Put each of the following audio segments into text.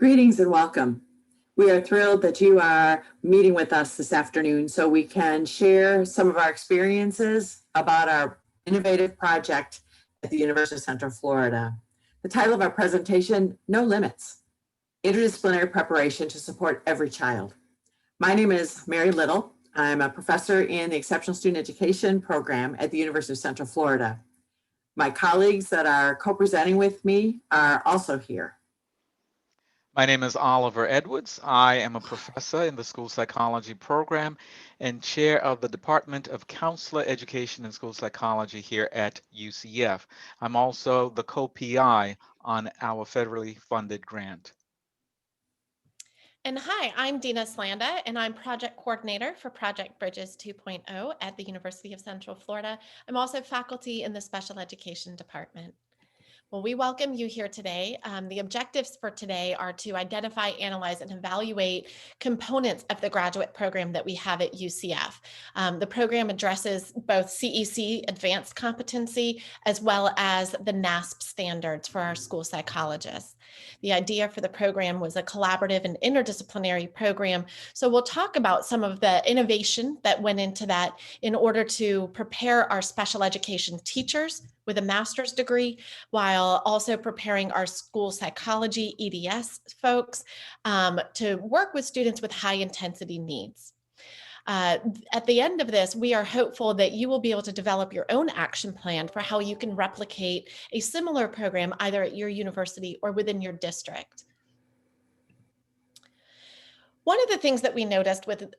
Greetings and welcome. We are thrilled that you are meeting with us this afternoon so we can share some of our experiences about our innovative project at the University of Central Florida. The title of our presentation, No Limits, Interdisciplinary Preparation to Support Every Child. My name is Mary Little. I'm a professor in the Exceptional Student Education program at the University of Central Florida. My colleagues that are co-presenting with me are also here. My name is Oliver Edwards. I am a professor in the school psychology program and chair of the Department of Counselor Education and School Psychology here at UCF. I'm also the co-PI on our federally funded grant. And hi, I'm Dina Slanda, and I'm project coordinator for Project Bridges 2.0 at the University of Central Florida. I'm also faculty in the special education department. Well, we welcome you here today. The objectives for today are to identify, analyze, and evaluate components of the graduate program that we have at UCF. The program addresses both CEC advanced competency as well as the NASP standards for our school psychologists. The idea for the program was a collaborative and interdisciplinary program. So we'll talk about some of the innovation that went into that in order to prepare our special education teachers with a master's degree, while also preparing our school psychology EDS folks to work with students with high intensity needs. At the end of this, we are hopeful that you will be able to develop your own action plan for how you can replicate a similar program either at your university or within your district. One of the things that we noticed with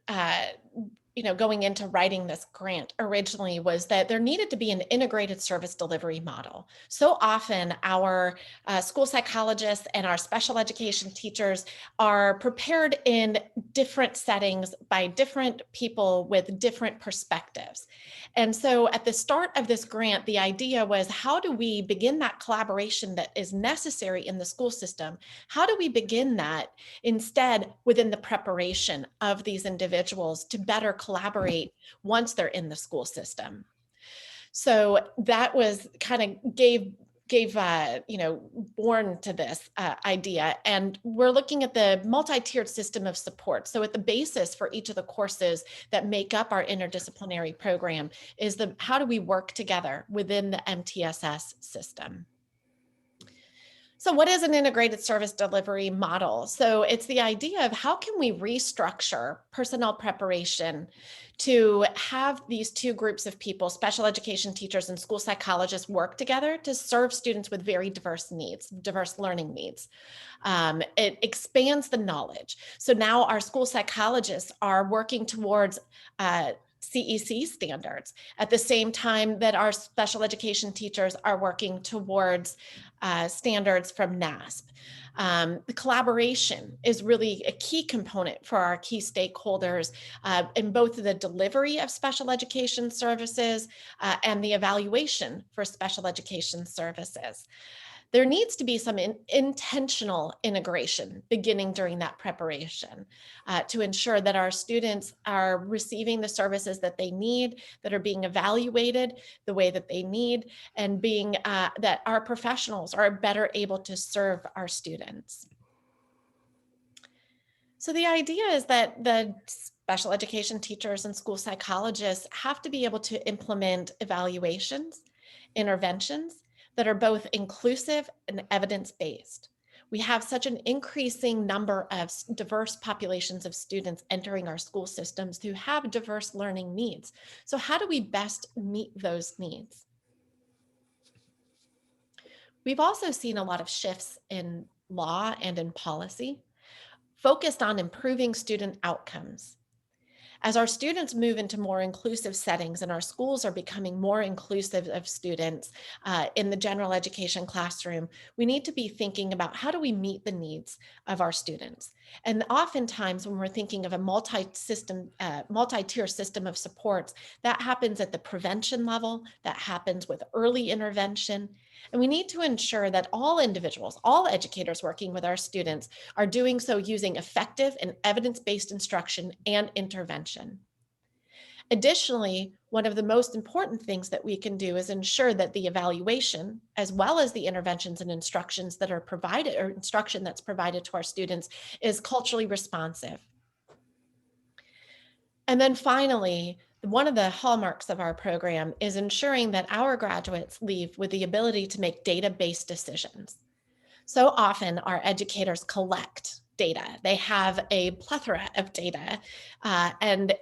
going into writing this grant originally was that there needed to be an integrated service delivery model. So often our school psychologists and our special education teachers are prepared in different settings by different people with different perspectives. And so at the start of this grant, the idea was, how do we begin that collaboration that is necessary in the school system? How do we begin that instead within the preparation of these individuals to better collaborate once they're in the school system? So that was kind of gave born to this idea. And we're looking at the multi-tiered system of support. So at the basis for each of the courses that make up our interdisciplinary program is how do we work together within the MTSS system? So what is an integrated service delivery model? So it's the idea of how can we restructure personnel preparation to have these two groups of people, special education teachers and school psychologists, work together to serve students with very diverse needs, diverse learning needs. It expands the knowledge. So now our school psychologists are working towards CEC standards at the same time that our special education teachers are working towards standards from NASP. The collaboration is really a key component for our key stakeholders in both the delivery of special education services and the evaluation for special education services. There needs to be some intentional integration beginning during that preparation to ensure that our students are receiving the services that they need, that are being evaluated the way that they need, and that our professionals are better able to serve our students. So the idea is that the special education teachers and school psychologists have to be able to implement evaluations, interventions, that are both inclusive and evidence-based. We have such an increasing number of diverse populations of students entering our school systems who have diverse learning needs. So how do we best meet those needs? We've also seen a lot of shifts in law and in policy focused on improving student outcomes. As our students move into more inclusive settings and our schools are becoming more inclusive of students in the general education classroom, we need to be thinking about how do we meet the needs of our students. And oftentimes when we're thinking of a multi-tier system of supports, that happens at the prevention level, that happens with early intervention. And we need to ensure that all individuals, all educators working with our students are doing so using effective and evidence-based instruction and intervention. Additionally, one of the most important things that we can do is ensure that the evaluation, as well as the interventions and instructions that are provided, or instruction that's provided to our students, is culturally responsive. And then finally, one of the hallmarks of our program is ensuring that our graduates leave with the ability to make data-based decisions. So often our educators collect data. They have a plethora of data, and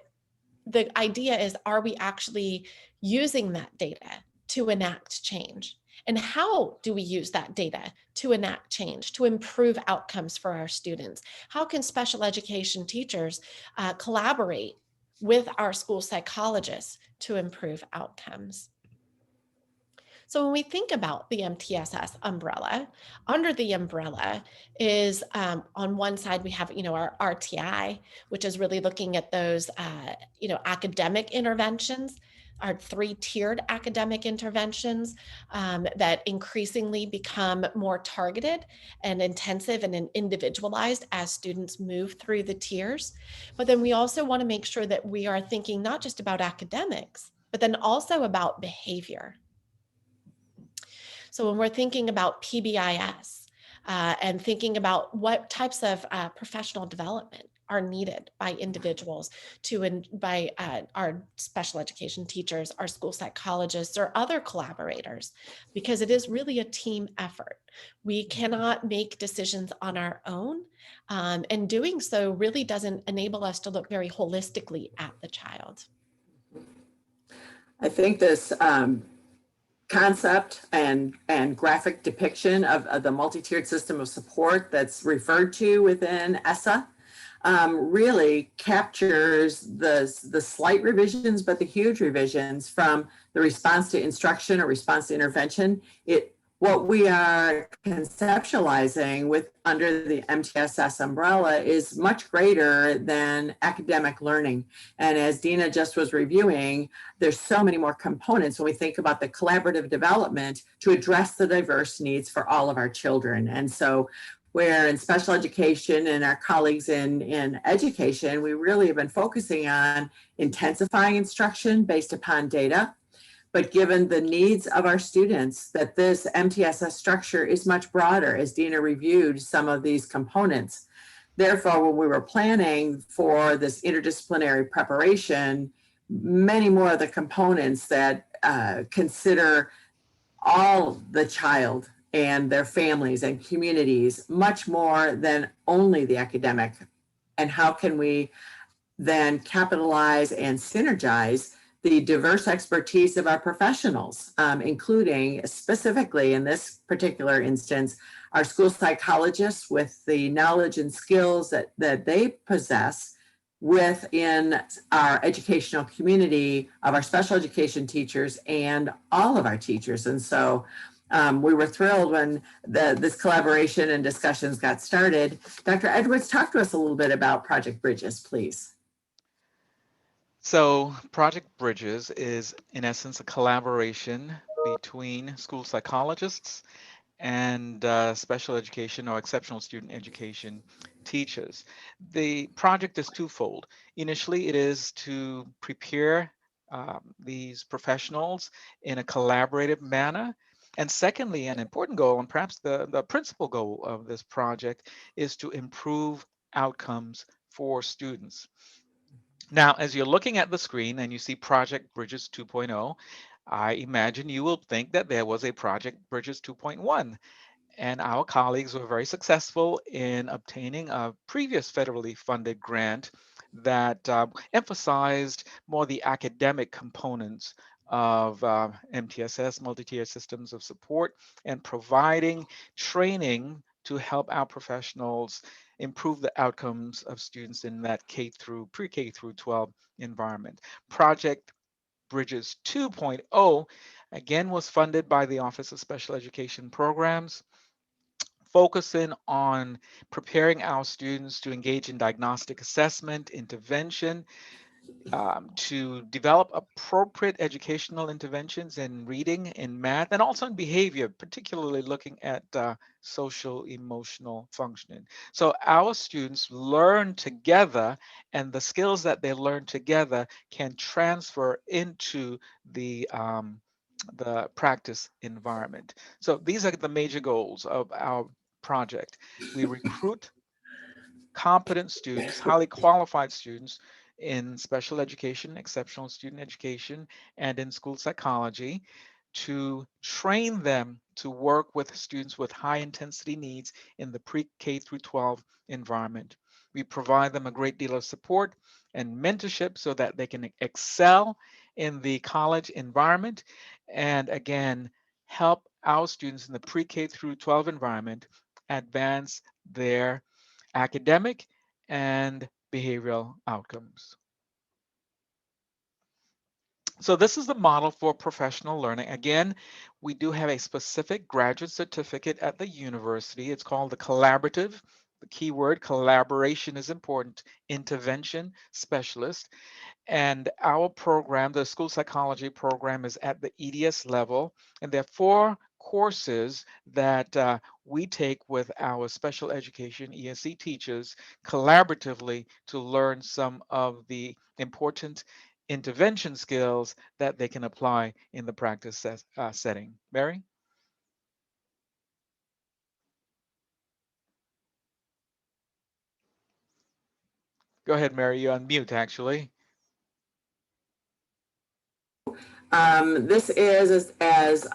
the idea is, are we actually using that data to enact change? And how do we use that data to enact change, to improve outcomes for our students? How can special education teachers collaborate with our school psychologists to improve outcomes? So when we think about the MTSS umbrella, under the umbrella is on one side we have, our RTI, which is really looking at those, academic interventions, our 3-tiered academic interventions that increasingly become more targeted and intensive and individualized as students move through the tiers. But then we also want to make sure that we are thinking not just about academics, but then also about behavior. So when we're thinking about PBIS and thinking about what types of professional development are needed by individuals by our special education teachers, our school psychologists, or other collaborators, because it is really a team effort. We cannot make decisions on our own, and doing so really doesn't enable us to look very holistically at the child. I think this concept and graphic depiction of the multi-tiered system of support that's referred to within ESSA really captures the slight revisions, but the huge revisions from the response to instruction or response to intervention. What we are conceptualizing with under the MTSS umbrella is much greater than academic learning. And as Dina just was reviewing, there's so many more components when we think about the collaborative development to address the diverse needs for all of our children. And so where in special education and our colleagues in education, we really have been focusing on intensifying instruction based upon data. But given the needs of our students, that this MTSS structure is much broader, as Dina reviewed some of these components. Therefore, when we were planning for this interdisciplinary preparation, many more of the components that consider all the child and their families and communities, much more than only the academic. And how can we then capitalize and synergize the diverse expertise of our professionals, including specifically in this particular instance, our school psychologists with the knowledge and skills that they possess within our educational community of our special education teachers and all of our teachers. And so we were thrilled when this collaboration and discussions got started. Dr. Edwards, talk to us a little bit about Project Bridges, please. So Project Bridges is in essence a collaboration between school psychologists and special education or exceptional student education teachers. The project is twofold. Initially, it is to prepare these professionals in a collaborative manner. And secondly, an important goal, and perhaps the principal goal of this project, is to improve outcomes for students. Now, as you're looking at the screen and you see Project Bridges 2.0, I imagine you will think that there was a Project Bridges 2.1. And our colleagues were very successful in obtaining a previous federally funded grant that emphasized more the academic components of MTSS, multi-tier systems of support, and providing training to help our professionals improve the outcomes of students in that pre-K through 12 environment. Project Bridges 2.0 again was funded by the Office of Special Education Programs, focusing on preparing our students to engage in diagnostic assessment, intervention, to develop appropriate educational interventions in reading, in math, and also in behavior, particularly looking at social emotional functioning. So our students learn together, and the skills that they learn together can transfer into the practice environment. So these are the major goals of our project. We recruit competent students, highly qualified students in special education, exceptional student education, and in school psychology to train them to work with students with high intensity needs in the pre-K through 12 environment. We provide them a great deal of support and mentorship so that they can excel in the college environment, and again, help our students in the pre-K through 12 environment advance their academic and behavioral outcomes. So this is the model for professional learning. Again, we do have a specific graduate certificate at the university. It's called the collaborative. The key word collaboration is important. Intervention specialist. And our program, the school psychology program, is at the EDS level. And there are 4 courses that we take with our special education ESC teachers collaboratively to learn some of the important intervention skills that they can apply in the practice setting. Mary? Go ahead, Mary. You're on mute, actually. This is, as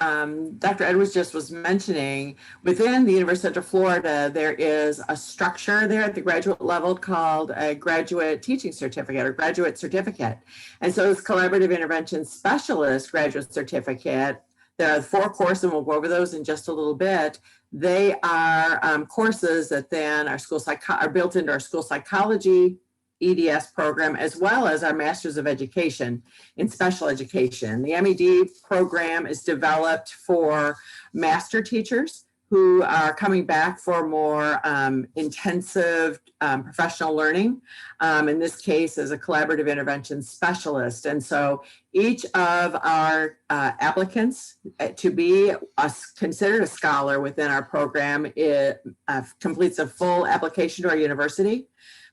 Dr. Edwards just was mentioning, within the University of Central Florida, there is a structure there at the graduate level called a graduate teaching certificate or graduate certificate. And so this collaborative intervention specialist graduate certificate, there are 4 courses, and we'll go over those in just a little bit. They are courses that then are built into our school psychology EDS program, as well as our Masters of Education in Special Education. The MED program is developed for master teachers who are coming back for more intensive professional learning, in this case as a collaborative intervention specialist. And so each of our applicants to be considered a scholar within our program completes a full application to our university,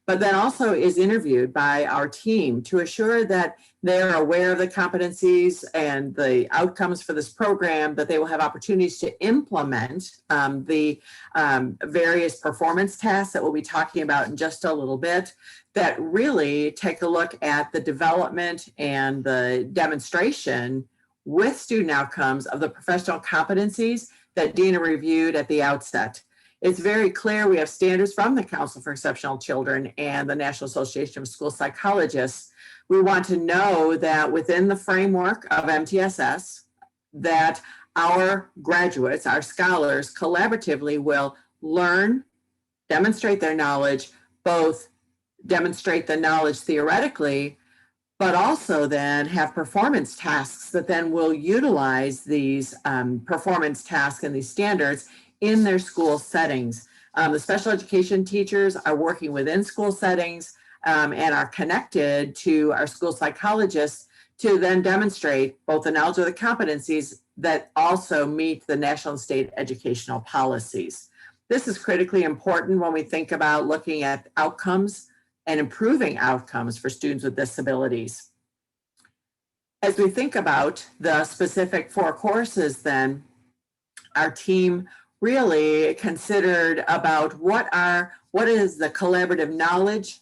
but then also is interviewed by our team to assure that they're aware of the competencies and the outcomes for this program, that they will have opportunities to implement the various performance tasks that we'll be talking about in just a little bit, that really take a look at the development and the demonstration with student outcomes of the professional competencies that Dina reviewed at the outset. It's very clear we have standards from the Council for Exceptional Children and the National Association of School Psychologists. We want to know that within the framework of MTSS, that our graduates, our scholars, collaboratively will learn, demonstrate their knowledge, both demonstrate the knowledge theoretically, but also then have performance tasks that then will utilize these performance tasks and these standards in their school settings. The special education teachers are working within school settings and are connected to our school psychologists to then demonstrate both the knowledge of the competencies that also meet the national and state educational policies. This is critically important when we think about looking at outcomes and improving outcomes for students with disabilities. As we think about the specific 4 courses, then our team really considered about what is the collaborative knowledge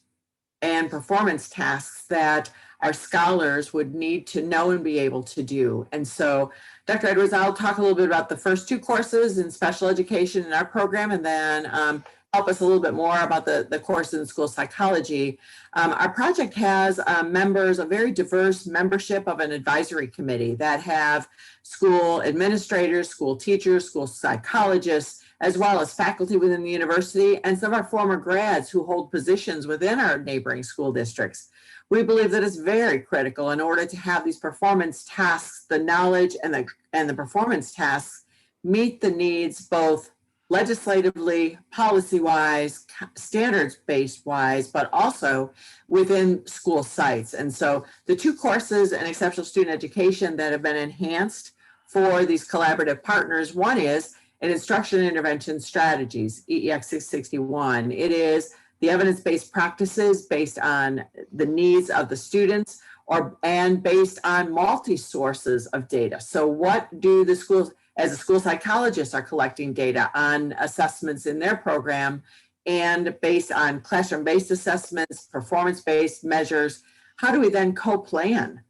and performance tasks that our scholars would need to know and be able to do. And so Dr. Edwards, I'll talk a little bit about the first 2 courses in special education in our program, and then help us a little bit more about the course in school psychology. Our project has members, a very diverse membership of an advisory committee that have school administrators, school teachers, school psychologists, as well as faculty within the university, and some of our former grads who hold positions within our neighboring school districts. We believe that it's very critical in order to have these performance tasks, the knowledge and the performance tasks meet the needs both legislatively, policy-wise, standards-based wise, but also within school sites. And so the two courses in exceptional student education that have been enhanced for these collaborative partners, one is an instruction and intervention strategies, EEX 661. It is the evidence-based practices based on the needs of the students and based on multi-sources of data. So what do the schools, as the school psychologists are collecting data on assessments in their program and based on classroom-based assessments, performance-based measures, how do we then co-plan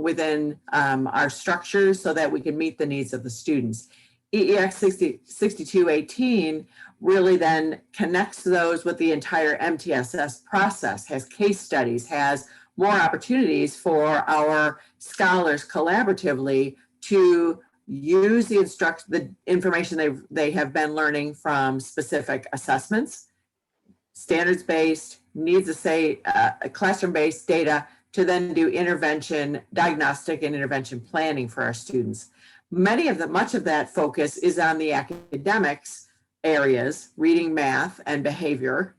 within our structures so that we can meet the needs of the students? EEX 6218 really then connects those with the entire MTSS process, has case studies, has more opportunities for our scholars collaboratively to use the information they have been learning from specific assessments, standards-based, needs to say classroom-based data to then do intervention, diagnostic and intervention planning for our students. Much of that focus is on the academics areas, reading, math, and behavior.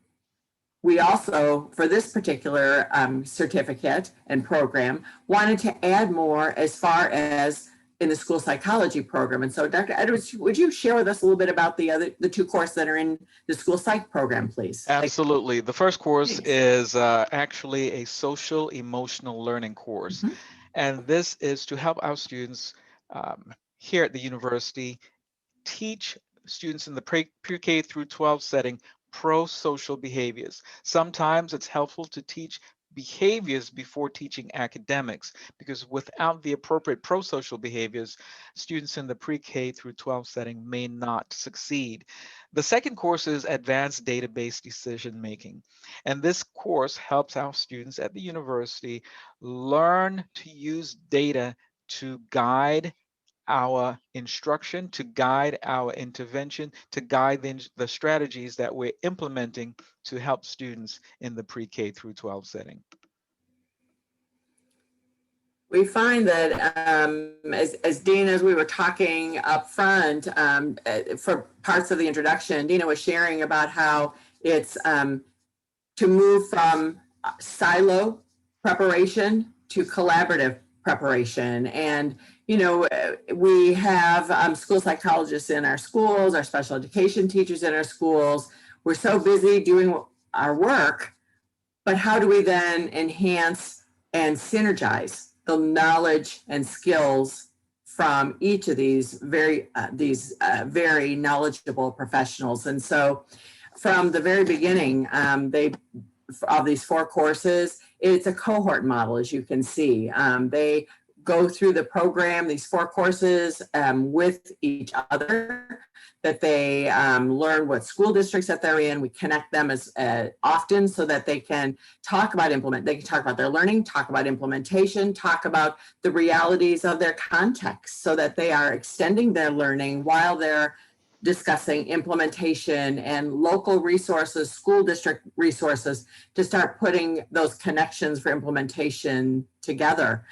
We also, for this particular certificate and program, wanted to add more as far as in the school psychology program. And so Dr. Edwards, would you share with us a little bit about the two courses that are in the school psych program, please? Absolutely. The first course is actually a social emotional learning course. Mm-hmm. And this is to help our students here at the university teach students in the pre-K through 12 setting pro-social behaviors. Sometimes it's helpful to teach behaviors before teaching academics, because without the appropriate pro-social behaviors, students in the pre-K through 12 setting may not succeed. The second course is advanced database decision making. And this course helps our students at the university learn to use data to guide our instruction, to guide our intervention, to guide the strategies that we're implementing to help students in the pre-K through 12 setting. We find that as Dina, as we were talking up front for parts of the introduction, Dina was sharing about how it's to move from silo preparation to collaborative preparation. And we have school psychologists in our schools, our special education teachers in our schools. We're so busy doing our work, but how do we then enhance and synergize the knowledge and skills from each of these very knowledgeable professionals? And so from the very beginning, of these four courses, it's a cohort model, as you can see. They go through the program, these four courses with each other, that they learn what school districts that they're in. We connect them as often so that they can talk about they can talk about their learning, talk about implementation, talk about the realities of their context so that they are extending their learning while they're discussing implementation and local resources, school district resources to start putting those connections for implementation together.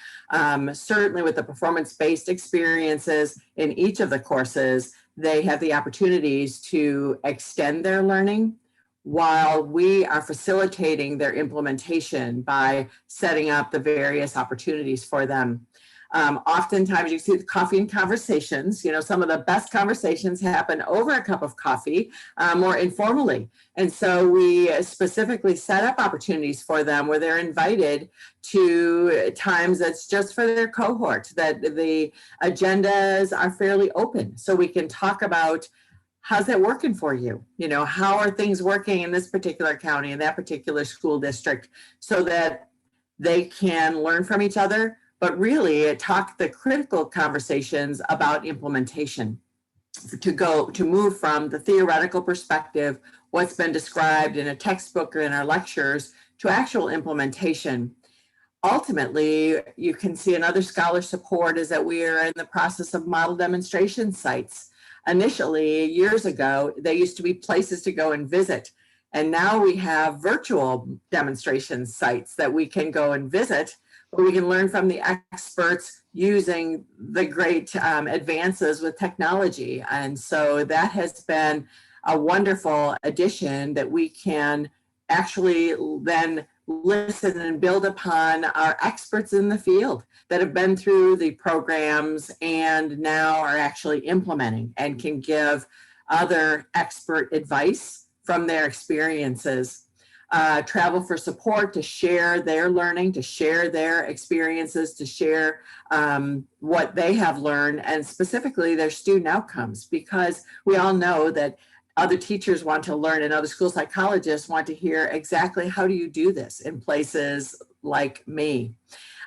Certainly with the performance-based experiences in each of the courses, they have the opportunities to extend their learning while we are facilitating their implementation by setting up the various opportunities for them. Oftentimes you see the coffee and conversations, some of the best conversations happen over a cup of coffee, more informally. And so we specifically set up opportunities for them where they're invited to times that's just for their cohort, that the agendas are fairly open. So we can talk about how's that working for you? How are things working in this particular county, in that particular school district, so that they can learn from each other, but really talk the critical conversations about implementation, to move from the theoretical perspective, what's been described in a textbook or in our lectures, to actual implementation. Ultimately, you can see another scholar support is that we are in the process of model demonstration sites. Initially, years ago, they used to be places to go and visit. And now we have virtual demonstration sites that we can go and visit where we can learn from the experts using the great advances with technology. And so that has been a wonderful addition that we can actually then listen and build upon our experts in the field that have been through the programs and now are actually implementing and can give other expert advice from their experiences. Travel for support to share their learning, to share their experiences, to share what they have learned, and specifically their student outcomes, because we all know that other teachers want to learn and other school psychologists want to hear exactly how do you do this in places like me.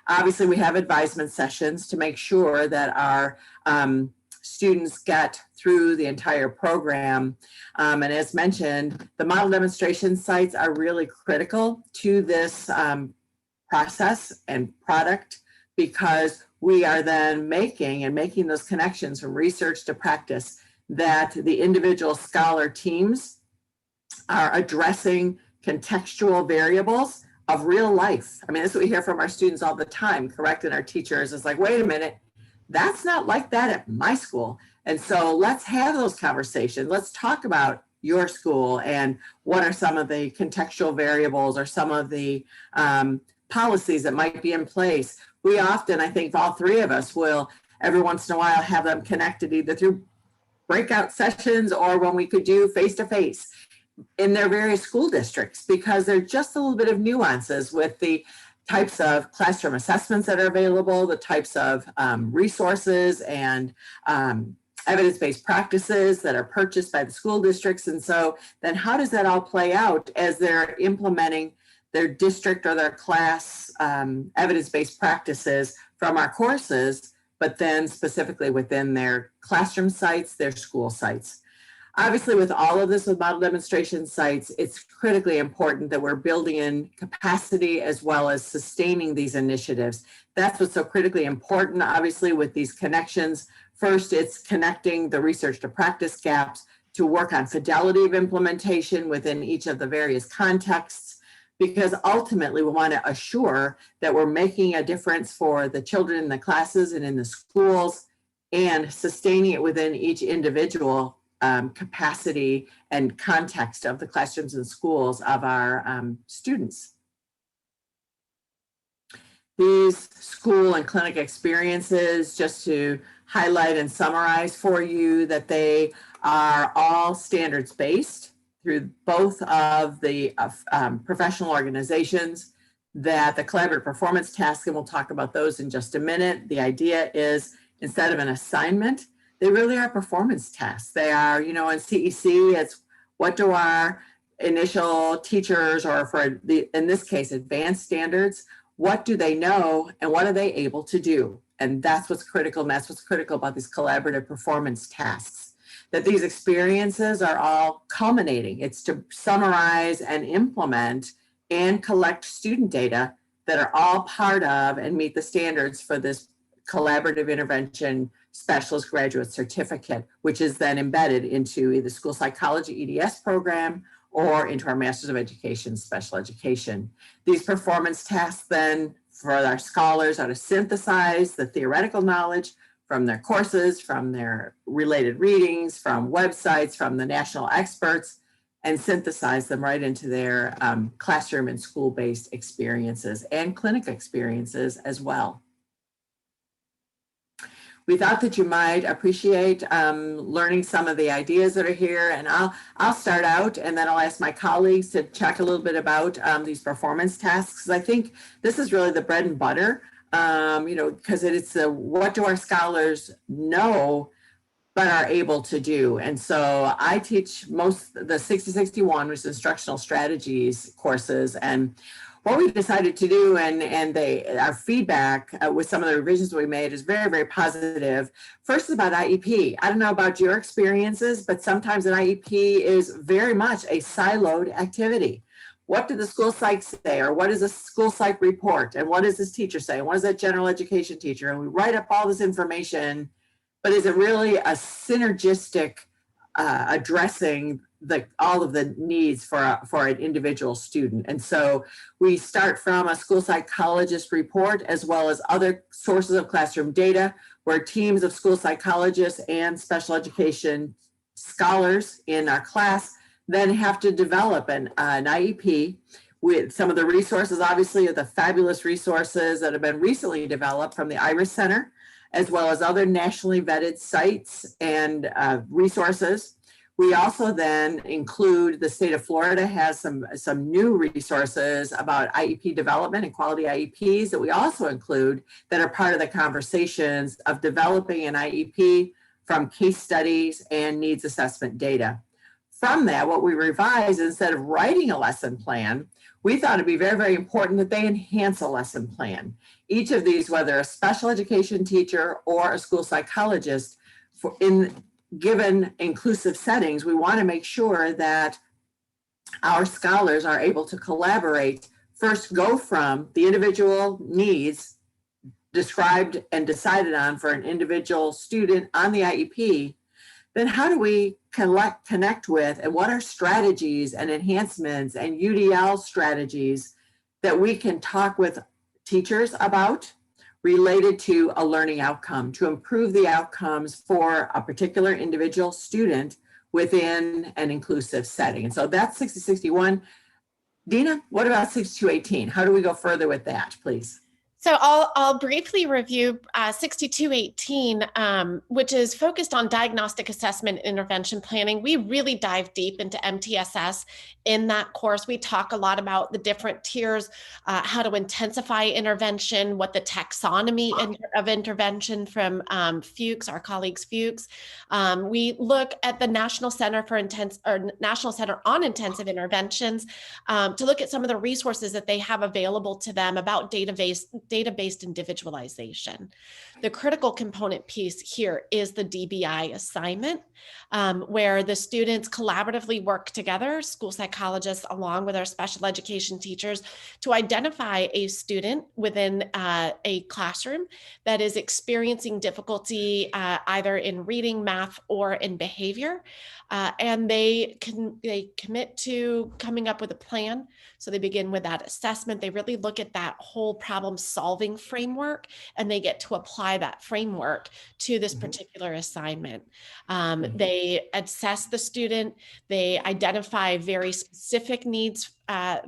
Obviously, we have advisement sessions to make sure that our students get through the entire program. And as mentioned, the model demonstration sites are really critical to this process and product, because we are then making those connections from research to practice, that the individual scholar teams are addressing contextual variables of real life. I mean, that's what we hear from our students all the time, correcting our teachers. It's like, wait a minute, that's not like that at my school. And so let's have those conversations. Let's talk about your school and what are some of the contextual variables or some of the policies that might be in place. We often, I think all three of us will every once in a while have them connected either through breakout sessions or when we could do face-to-face in their various school districts, because there's just a little bit of nuances with the types of classroom assessments that are available, the types of resources and evidence-based practices that are purchased by the school districts. And so then how does that all play out as they're implementing their district or their class evidence-based practices from our courses, but then specifically within their classroom sites, their school sites. Obviously, with all of this with model demonstration sites, it's critically important that we're building in capacity as well as sustaining these initiatives. That's what's so critically important, obviously, with these connections. First, it's connecting the research to practice gaps to work on fidelity of implementation within each of the various contexts, because ultimately we want to assure that we're making a difference for the children in the classes and in the schools, and sustaining it within each individual capacity and context of the classrooms and schools of our students. These school and clinic experiences, just to highlight and summarize for you, that they are all standards-based through both of the professional organizations, that the collaborative performance task, and we'll talk about those in just a minute. The idea is, instead of an assignment, they really are performance tasks. They are, in CEC, it's what do our initial teachers, or for in this case, advanced standards, what do they know and what are they able to do? And that's what's critical. And that's what's critical about these collaborative performance tasks, that these experiences are all culminating. It's to summarize and implement and collect student data that are all part of and meet the standards for this collaborative intervention specialist graduate certificate, which is then embedded into either school psychology EDS program or into our Masters of Education special education. These performance tasks then for our scholars are to synthesize the theoretical knowledge from their courses, from their related readings, from websites, from the national experts, and synthesize them right into their classroom and school-based experiences and clinic experiences as well. We thought that you might appreciate learning some of the ideas that are here, and I'll start out, and then I'll ask my colleagues to check a little bit about these performance tasks. I think this is really the bread and butter, because it's what do our scholars know but are able to do. And so I teach most the 6061, which is instructional strategies courses, and what we decided to do, and our feedback with some of the revisions we made is very, very positive. First is about IEP. I don't know about your experiences, but sometimes an IEP is very much a siloed activity. What did the school psych say? Or what is a school psych report? And what does this teacher say? And what is that general education teacher? And we write up all this information, but is it really a synergistic addressing all of the needs for an individual student. And so we start from a school psychologist report, as well as other sources of classroom data, where teams of school psychologists and special education scholars in our class then have to develop an IEP. With some of the resources, obviously, are the fabulous resources that have been recently developed from the Iris Center, as well as other nationally vetted sites and resources. We also then include, the state of Florida has some new resources about IEP development and quality IEPs that we also include, that are part of the conversations of developing an IEP from case studies and needs assessment data. From that, what we revised, instead of writing a lesson plan, we thought it'd be very, very important that they enhance a lesson plan. Each of these, whether a special education teacher or a school psychologist, in given inclusive settings, we want to make sure that our scholars are able to collaborate, first go from the individual needs described and decided on for an individual student on the IEP, then how do we connect with, and what are strategies and enhancements and UDL strategies that we can talk with teachers about related to a learning outcome to improve the outcomes for a particular individual student within an inclusive setting. And so that's 6061. Dina, what about 6218? How do we go further with that, please? So I'll briefly review 6218, which is focused on diagnostic assessment intervention planning. We really dive deep into MTSS in that course. We talk a lot about the different tiers, how to intensify intervention, what the taxonomy of intervention from Fuchs, our colleagues Fuchs. We look at the National Center on Intensive Interventions to look at some of the resources that they have available to them about data-based individualization. The critical component piece here is the DBI assignment, where the students collaboratively work together, school psychologists along with our special education teachers, to identify a student within a classroom that is experiencing difficulty either in reading, math, or in behavior. And they commit to coming up with a plan. So they begin with that assessment. They really look at that whole problem solving framework, and they get to apply that framework to this particular assignment. They assess the student. They identify very specific needs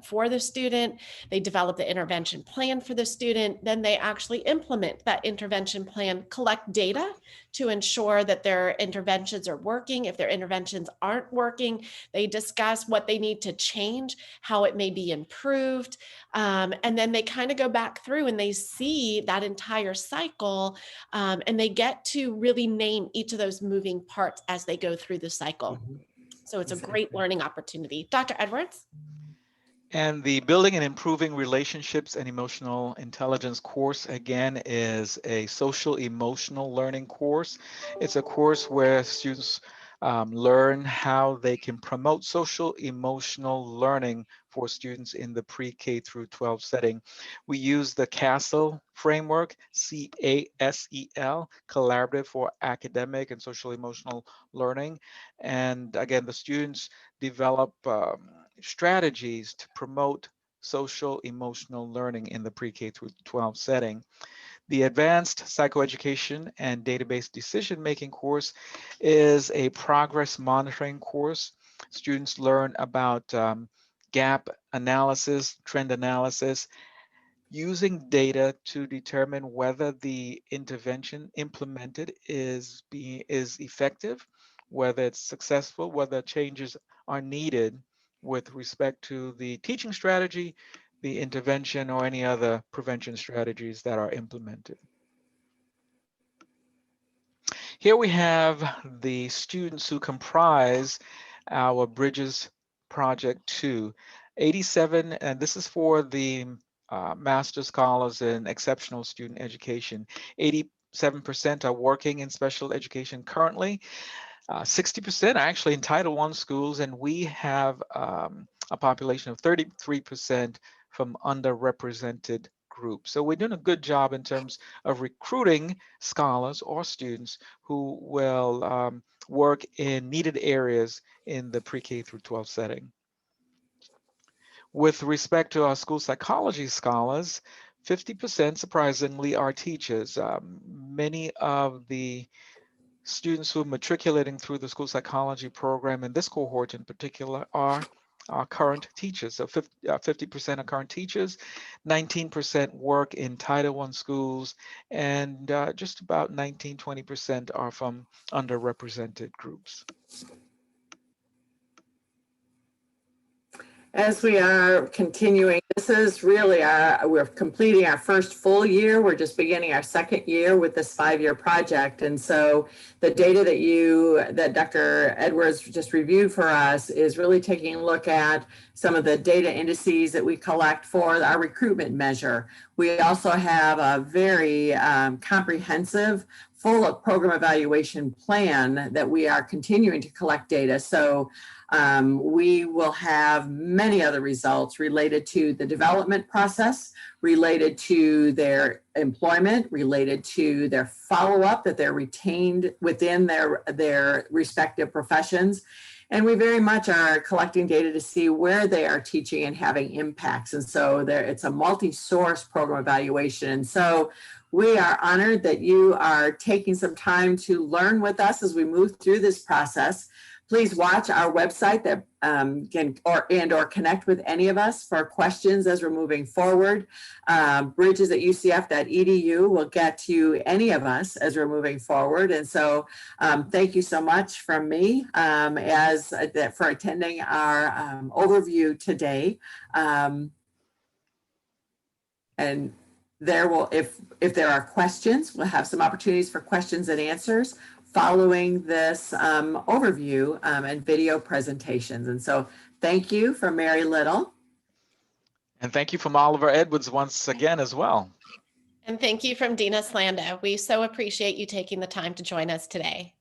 for the student. They develop the intervention plan for the student. Then they actually implement that intervention plan, collect data to ensure that their interventions are working. If their interventions aren't working, they discuss what they need to change, how it may be improved. And then they kind of go back through and they see that entire cycle, and they get to really name each of those moving parts as they go through the cycle. So it's a great learning opportunity. Dr. Edwards? And the Building and Improving Relationships and Emotional Intelligence course, again, is a social emotional learning course. It's a course where students learn how they can promote social emotional learning for students in the pre-K through 12 setting. We use the CASEL framework, CASEL, Collaborative for Academic and Social Emotional Learning. And again, the students develop strategies to promote social emotional learning in the pre-K through 12 setting. The Advanced Psychoeducation and Database Decision-Making course is a progress monitoring course. Students learn about gap analysis, trend analysis, using data to determine whether the intervention implemented is effective, whether it's successful, whether changes are needed with respect to the teaching strategy, the intervention, or any other prevention strategies that are implemented. Here we have the students who comprise our Bridges Project 2. 87, and this is for the Master Scholars in Exceptional Student Education. 87% are working in special education currently. 60% are actually in Title I schools, and we have a population of 33% from underrepresented group. So we're doing a good job in terms of recruiting scholars or students who will work in needed areas in the pre-K through 12 setting. With respect to our school psychology scholars, 50% surprisingly are teachers. Many of the students who are matriculating through the school psychology program, in this cohort in particular, are current teachers. So 50% are current teachers, 19% work in Title I schools, and just about 19-20% are from underrepresented groups. As we are continuing, this is really we're completing our first full year. We're just beginning our second year with this 5-year project. And so the data that Dr. Edwards just reviewed for us is really taking a look at some of the data indices that we collect for our recruitment measure. We also have a very comprehensive full of program evaluation plan that we are continuing to collect data. So we will have many other results related to the development process, related to their employment, related to their follow-up, that they're retained within their respective professions. And we very much are collecting data to see where they are teaching and having impacts. And so it's a multi-source program evaluation. And so we are honored that you are taking some time to learn with us as we move through this process. Please watch our website that or connect with any of us for questions as we're moving forward. bridges@ucf.edu will get to any of us as we're moving forward. And so thank you so much from me for attending our overview today. And there will, if there are questions, we'll have some opportunities for questions and answers following this overview and video presentations. And so thank you from Mary Little. And thank you from Oliver Edwards once again as well. And thank you from Dina Slanda. We so appreciate you taking the time to join us today.